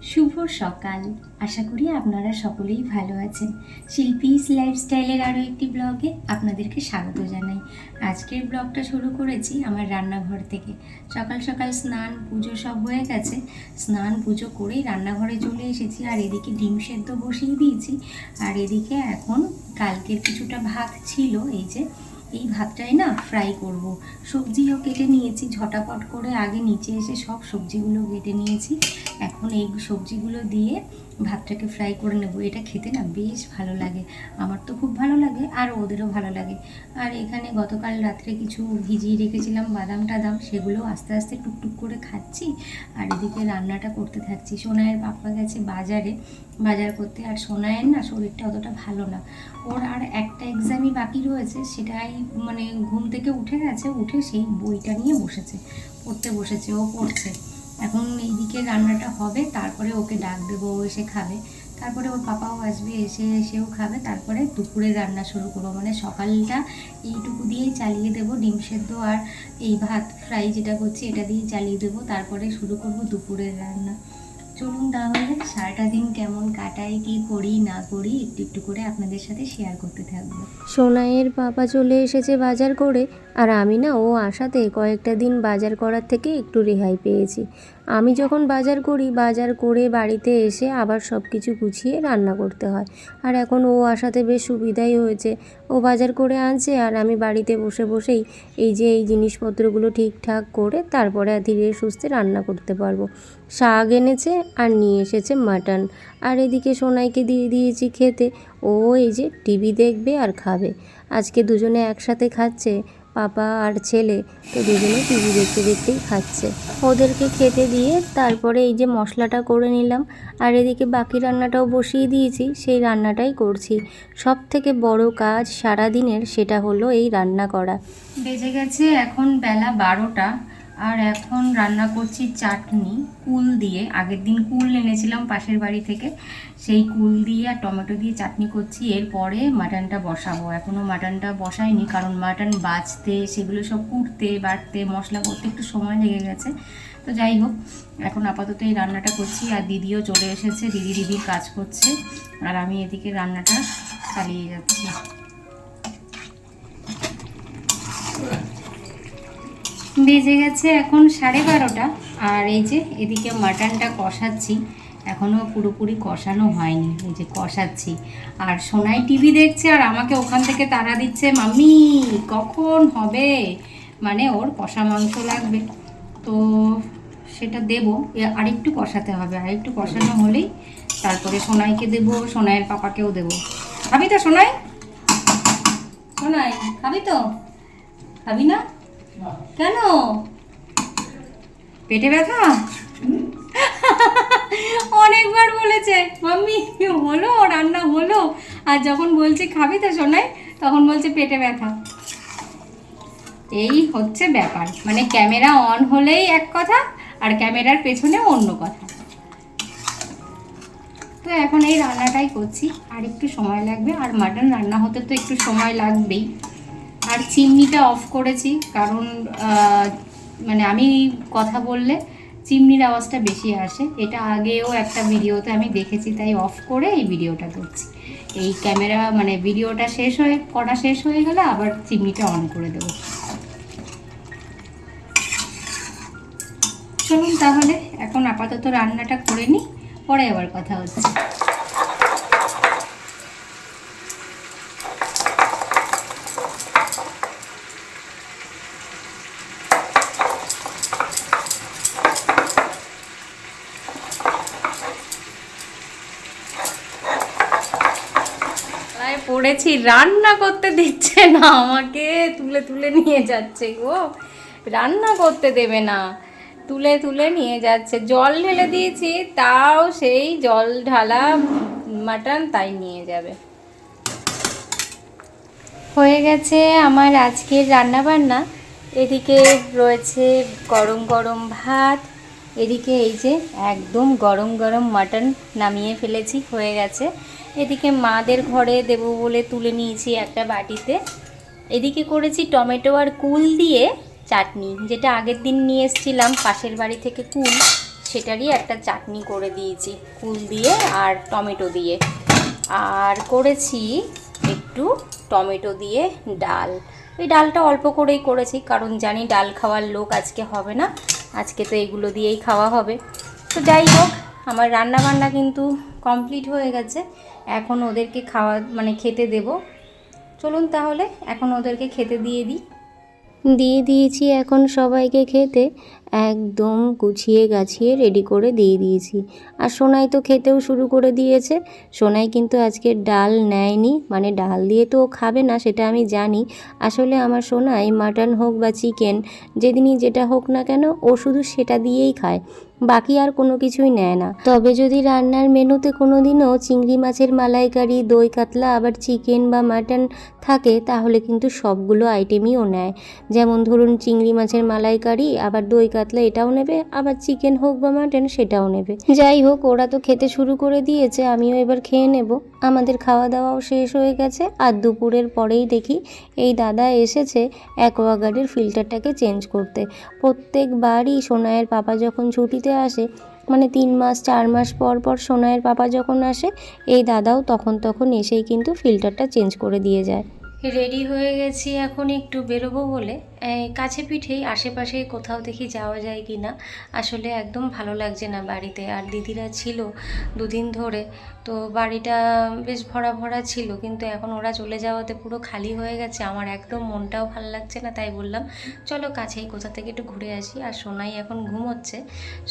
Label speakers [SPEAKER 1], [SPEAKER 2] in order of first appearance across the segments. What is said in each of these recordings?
[SPEAKER 1] শুভ সকাল। আশা করি আপনারা সকলেই ভালো আছেন। শিল্পীস লাইফস্টাইলের আরও একটি ব্লগে আপনাদেরকে স্বাগত জানাই। আজকের ব্লগটা শুরু করেছি আমার রান্নাঘর থেকে। সকাল সকাল স্নান পুজো সব হয়ে গেছে। স্নান পুজো করেই রান্নাঘরে চলে এসেছি, আর এদিকে ডিম সেদ্ধ বসিয়ে দিয়েছি। আর এদিকে এখন কালকের কিছুটা ভাত ছিল, এই ভাতটাই না ফ্রাই করব। সবজিও কেটে নিয়েছি ঝটাপট করে, আগে নিচে এসে সব সবজিগুলো কেটে নিয়েছি। এখন এই সবজিগুলো দিয়ে ভাতটাকে ফ্রাই করে নেব। এটা খেতে না বেশ ভালো লাগে, আমার তো খুব ভালো লাগে আর ওদেরও ভালো লাগে। আর এখানে গতকাল রাত্রে কিছু ভিজিয়ে রেখেছিলাম বাদাম টাদাম, সেগুলো আস্তে আস্তে টুকটুক করে খাচ্ছি। আর এদিকে রান্নাটা করতে থাকছি। সোনাইয়ের পাপা গেছে বাজার করতে, আর সোনাইয়ের না শরীরটা অতটা ভালো না। ওর আর একটা এক্সামই বাকি রয়েছে, সেটাই মানে ঘুম থেকে উঠে গেছে, উঠে সেই বইটা নিয়ে পড়তে বসেছে, ও পড়ছে। এখন এইদিকে রান্নাটা হবে, তারপরে ওকে ডাক দেবো, ও এসে খাবে। তারপরে ওর পাপাও আসবে, এসেও খাবে। তারপরে দুপুরে রান্না শুরু করবো, মানে সকালটা এইটুকু দিয়েই চালিয়ে দেবো। ডিম সেদ্ধ আর এই ভাত ফ্রাই যেটা করছি এটা দিয়েই চালিয়ে দেবো, তারপরে শুরু করব দুপুরের রান্না। চলুন তাহলে সারাটা দিন কেমন কাটাই, কি করি না করি একটু একটু করে আপনাদের সাথে শেয়ার করতে থাকবো।
[SPEAKER 2] সোনাইয়ের বাবা চলে এসেছে বাজার করে, আর আমি না ও আসাতে কয়েকটা দিন বাজার করার থেকে একটু রেহাই পেয়েছি। আমি যখন বাজার করি, বাজার করে বাড়িতে এসে আবার সব কিছু গুছিয়ে রান্না করতে হয়। আর এখন ও আসাতে বেশ সুবিধাই হয়েছে, ও বাজার করে আনছে আর আমি বাড়িতে বসে বসেই এই জিনিসপত্রগুলো ঠিকঠাক করে তারপরে ধীরে সুস্থে রান্না করতে পারবো। শাক এনেছে আর নিয়ে এসেছে মাটন, আর এদিকে সোনাইকে দিয়ে দিয়েছি খেতে। ও এই যে টিভি দেখবে আর খাবে। আজকে দুজনে একসাথে খাচ্ছে, পাপা আর ছেলে, তো দুজনে টিভি দেখতে দেখতেই খাচ্ছে। ওদেরকে খেতে দিয়ে তারপরে এই যে মশলাটা করে নিলাম, আর এদিকে বাকি রান্নাটাও বসিয়ে দিয়েছি, সেই রান্নাটাই করছি। সব থেকে বড় কাজ সারাদিনের সেটা হলো এই রান্না করা।
[SPEAKER 1] বেজে গেছে এখন বেলা 12টা, আর এখন রান্না করছি চাটনি কুল দিয়ে। আগের দিন কুল এনেছিলাম পাশের বাড়ি থেকে, সেই কুল দিয়ে আর টমেটো দিয়ে চাটনি করছি। এরপরে মাটনটা বসাবো। এখনও মাটনটা বসাইনি, কারণ মাটন বাছতে, সেগুলো সব কুটতে বাটতে মশলা করতে একটু সময় লেগে গেছে। তো যাই হোক, এখন আপাতত এই রান্নাটা করছি। আর দিদিও চলে এসেছে, দিদির কাজ করছে, আর আমি এদিকে রান্নাটা চালিয়ে যাচ্ছি। বেজে গেছে এখন 12:30, আর এই যে এদিকে মাটনটা কষাচ্ছি। এখনও পুরোপুরি কষানো হয়নি, এই যে কষাচ্ছি। আর সোনাই টিভি দেখছে, আর আমাকে ওখান থেকে তাড়া দিচ্ছে, মাম্মি কখন হবে, মানে ওর কষা মাংস লাগবে। তো সেটা দেবো, আরেকটু কষাতে হবে, আরেকটু কষানো হলেই তারপরে সোনাইকে দেবো, সোনাইয়ের পাপাকেও দেবো। খাবি তো সোনাই? সোনাই খাবি তো? খাবি না কেন? পেটে ব্যথা? অনেকবার বলেছে মাম্মি হলো রান্না হলো, আর যখন বলছি খাবি তো সোনাই, তখন বলছে পেটে ব্যথা। এই হচ্ছে ব্যাপার, মানে ক্যামেরা অন হলেই এক কথা, আর ক্যামেরার পেছনে অন্য কথা। তো এখন এই রান্নাটাই করছি, আর একটু সময় লাগবে। আর মাটন রান্না হতে তো একটু সময় লাগবেই। আর চিমনিটা অফ করেছি, কারণ মানে আমি কথা বললে চিমনির আওয়াজটা বেশি আসে। এটা আগেও একটা ভিডিওতে আমি দেখেছি, তাই অফ করে এই ভিডিওটা করছি। এই ক্যামেরা মানে ভিডিওটা শেষ হয়ে গেলে আবার চিমনিটা অন করে দেবো। চলুন তাহলে এখন আপাতত রান্নাটা করে নিই, পরে আবার কথা হচ্ছে। পড়েছি, রান্না করতে দিচ্ছে না আমাকে, তুলে তুলে নিয়ে যাচ্ছে গো, রান্না করতে দেবে না, তুলে তুলে নিয়ে যাচ্ছে। জল ঢেলে দিয়েছি, তাও সেই জল ঢালা মাটন তাই নিয়ে যাবে। হয়ে গেছে আমার আজকের রান্না বান্না। এদিকে রয়েছে গরম গরম ভাত, এদিকে এই যে একদম গরম গরম মাটন নামিয়ে ফেলেছি, হয়ে গেছে। এদিকে মাদের ঘরে দেবো বলে তুলে নিয়েছি একটা বাটিতে। এদিকে করেছি টমেটো আর কুল দিয়ে চাটনি, যেটা আগের দিন নিয়ে এসেছিলাম পাশের বাড়ি থেকে কুল, সেটারই একটা চাটনি করে দিয়েছি কুল দিয়ে আর টমেটো দিয়ে। আর করেছি একটু টমেটো দিয়ে ডাল। ওই ডালটা অল্প করেই করেছি, কারণ জানি ডাল খাওয়ার লোক আজকে হবে না, আজকে তো এগুলো দিয়েই খাওয়া হবে। তো যাই হোক, আমার রান্না বান্না কিন্তু কমপ্লিট হয়ে গেছে। এখন ওদেরকে খেতে দেব। চলুন তাহলে এখন ওদেরকে খেতে দিয়ে
[SPEAKER 2] দিয়েছি এখন সবাইকে খেতে। একদম গুছিয়ে গাছিয়ে রেডি করে দিয়ে দিয়েছি। আর সোনাই তো খেতেও শুরু করে দিয়েছে। সোনাই কিন্তু আজকে ডাল নেয়নি, মানে ডাল দিয়ে তো ও খাবে না সেটা আমি জানি। আসলে আমার সোনাই মাটন হোক বা চিকেন, যেদিনই যেটা হোক না কেন ও শুধু সেটা দিয়েই খায়, বাকি আর কোনো কিছুই নেয় না। তবে যদি রান্নার মেনুতে কোনো দিনও চিংড়ি মাছের মালাইকারি, দই কাতলা, আবার চিকেন বা মাটন থাকে, তাহলে কিন্তু সবগুলো আইটেমই ও নেয়। যেমন ধরুন চিংড়ি মাছের মালাইকারি, আবার দই কাতলা এটাও নেবে, আবার চিকেন হোক বা মাটন সেটাও নেবে। যাই হোক, ওরা তো খেতে শুরু করে দিয়েছে, আমিও এবার খেয়ে নেব। আমাদের খাওয়া দাওয়াও শেষ হয়ে গেছে। আর দুপুরের পরেই দেখি এই দাদা এসেছে অ্যাকোয়াগার্ডের ফিল্টারটাকে চেঞ্জ করতে। প্রত্যেকবারই সোনাইয়ের পাপা যখন ছুটিতে আসে, মানে 3 মাস 4 মাস পর পর সোনাইয়ের পাপা যখন আসে, এই দাদাও তখন এসেই কিন্তু ফিল্টারটা চেঞ্জ করে দিয়ে যায়।
[SPEAKER 1] রেডি হয়ে গেছি, এখন একটু বেরোবো বলে। কাছে পিঠেই আশেপাশে কোথাও দেখি যাওয়া যায় কি না। আসলে একদম ভালো লাগছে না বাড়িতে, আর দিদিরা ছিল 2 দিন ধরে, তো বাড়িটা বেশ ভরা ভরা ছিল, কিন্তু এখন ওরা চলে যাওয়াতে পুরো খালি হয়ে গেছে। আমার একদম মনটাও ভালো লাগছে না, তাই বললাম চলো কাছেই কোথা থেকে একটু ঘুরে আসি। আর সোনাই এখন ঘুমোচ্ছে।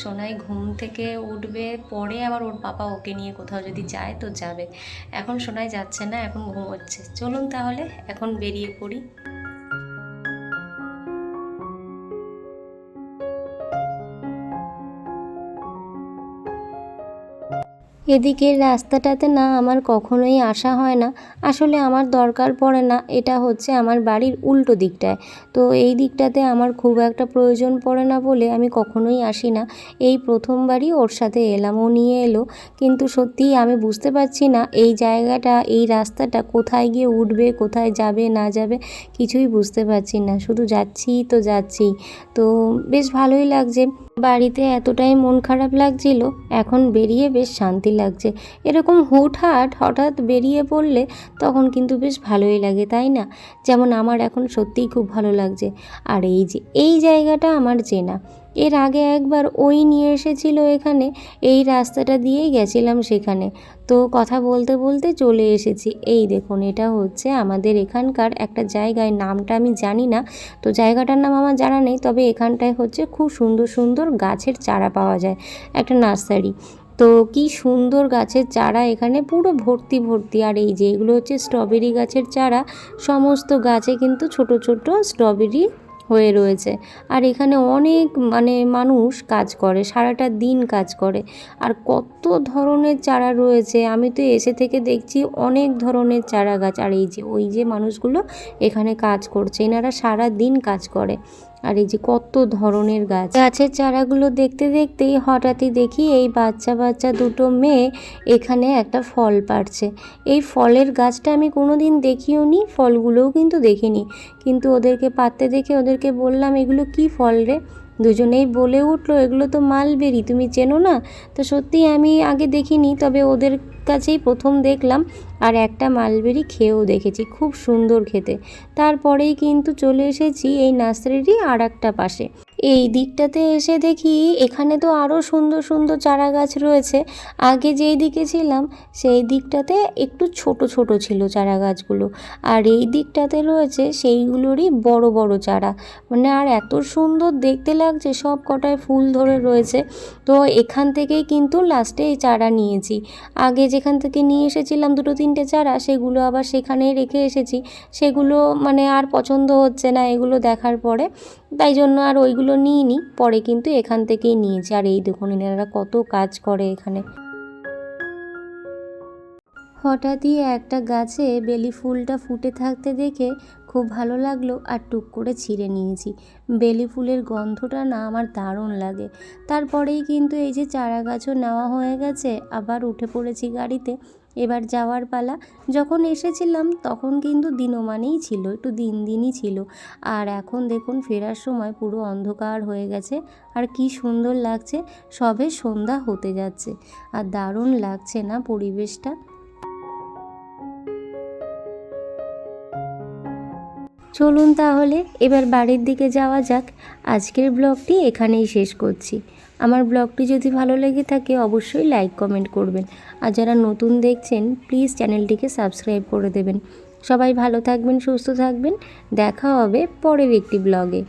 [SPEAKER 1] সোনাই ঘুম থেকে উঠবে, পরে আবার ওর পাপা ওকে নিয়ে কোথাও যদি যায় তো যাবে। এখন সোনাই যাচ্ছে না, এখন ঘুমোচ্ছে। চলুন তাহলে এখন বেরিয়ে পড়ি।
[SPEAKER 2] এদিকের রাস্তাটাতে না আমার কখনোই আসা হয় না। আসলে আমার দরকার পড়ে না, এটা হচ্ছে আমার বাড়ির উল্টো দিকটায়। তো এই দিকটাতে আমার খুব একটা প্রয়োজন পড়ে না বলে আমি কখনোই আসি না। এই প্রথমবারই ওর সাথে এলাম, ও নিয়ে এলো। কিন্তু সত্যিই আমি বুঝতে পারছি না এই জায়গাটা, এই রাস্তাটা কোথায় গিয়ে উঠবে, কোথায় যাবে না যাবে কিছুই বুঝতে পারছি না। শুধু যাচ্ছি তো যাচ্ছি। তো বেশ ভালোই লাগছে। বাড়িতে এতটাই মন খারাপ লাগছিল, এখন বেরিয়ে বেশ শান্তি লাগছে। এরকম হুটহাট হঠাৎ বেরিয়ে পড়লে তখন কিন্তু বেশ ভালোই লাগে, তাই না? যেমন আমার এখন সত্যিই খুব ভালো লাগছে। আর এই যে এই জায়গাটা আমার চেনা, এর আগে একবার ওই নিয়ে এসেছিল এখানে, এই রাস্তাটা দিয়েই গেছিলাম সেখানে। তো কথা বলতে বলতে চলে এসেছি। এই দেখুন, এটা হচ্ছে আমাদের এখানকার একটা জায়গায়, নামটা আমি জানি না, তো জায়গাটার নাম আমার জানা নেই, তবে এখানটায় হচ্ছে খুব সুন্দর সুন্দর গাছের চারা পাওয়া যায়, একটা নার্সারি। তো কি সুন্দর গাছের চারা এখানে পুরো ভর্তি ভর্তি। আর এই যে এগুলো হচ্ছে স্ট্রবেরি গাছের চারা, সমস্ত গাছে কিন্তু ছোট ছোট স্ট্রবেরি হয়ে রয়েছে। আর এখানে অনেক মানুষ কাজ করে, সারাটা দিন কাজ করে। আর কত ধরনের চারা রয়েছে, আমি তো এসে থেকে দেখছি অনেক ধরনের চারা গাছ। আর এই যে ওই যে মানুষগুলো এখানে কাজ করছে, এনারা সারা দিন কাজ করে। আর এই যে কত ধরনের গাছের চারাগুলো দেখতে দেখতেই হঠাৎই দেখি এই বাচ্চা বাচ্চা দুটো মেয়ে এখানে একটা ফল পাড়ছে। এই ফলের গাছটা আমি কোনো দিন দেখিও নি, ফলগুলোও কিন্তু দেখিনি, কিন্তু ওদেরকে পাড়তে দেখে ওদেরকে বললাম, এগুলো কি ফল রে? দুজনেই বলে উঠলো, এগুলো তো মালবেরি, তুমি চেনো না? তো সত্যি আমি আগে দেখিনি, তবে ওদের কাছেই প্রথম দেখলাম। আর একটা মালবেরি খেয়েও দেখেছি, খুব সুন্দর খেতে। তারপরেই কিন্তু চলে এসেছি এই নার্সারিরই আর একটা পাশে। এই দিকটাতে এসে দেখি এখানে তো আরও সুন্দর সুন্দর চারা গাছ রয়েছে। আগে যেই দিকে ছিলাম সেই দিকটাতে একটু ছোট ছোট ছিল চারা গাছগুলো, আর এই দিকটাতে রয়েছে সেইগুলোরই বড় বড় চারা। আর এত সুন্দর দেখতে লাগছে, সব কটায় ফুল ধরে রয়েছে। তো এখান থেকেই কিন্তু লাস্টে এই চারা নিয়েছি। আগে যেখান থেকে নিয়ে এসেছিলাম 2-3টে চারা, সেগুলো আবার সেখানেই রেখে এসেছি। সেগুলো আর পছন্দ হচ্ছে না এগুলো দেখার পরে, তাই জন্য আর ওইগুলো নিইনি। পরে কিন্তু এখান থেকেই নিয়েছি। আর এই দেখুন এনারা কত কাজ করে এখানে। হঠাৎই একটা গাছে বেলি ফুলটা ফুটে থাকতে দেখে খুব ভালো লাগলো, আর টুক করে ছিঁড়ে নিয়েছি। বেলি ফুলের গন্ধটা না আমার দারুণ লাগে। তারপরেই কিন্তু এই যে চারা গাছও নেওয়া হয়ে গেছে, আবার উঠে পড়েছি গাড়িতে। এবার যাওয়ার পালা। যখন এসেছিলাম তখন কিন্তু দিনমানেই ছিল, একটু দিনই ছিল। আর এখন দেখুন ফেরার সময় পুরো অন্ধকার হয়ে গেছে। আর কি সুন্দর লাগছে, সবে সন্ধ্যা হতে যাচ্ছে। আর দারুণ লাগছে না পরিবেশটা। চলুন তাহলে এবার বাড়ির দিকে যাওয়া যাক। আজকের ব্লগটি এখানেই শেষ করছি। আমার ব্লগটি যদি ভালো লেগে থাকে অবশ্যই লাইক কমেন্ট করবেন। আর যারা নতুন দেখছেন প্লিজ চ্যানেলটিকে সাবস্ক্রাইব করে দেবেন। সবাই ভালো থাকবেন, সুস্থ থাকবেন। দেখা হবে পরের একটি ব্লগে।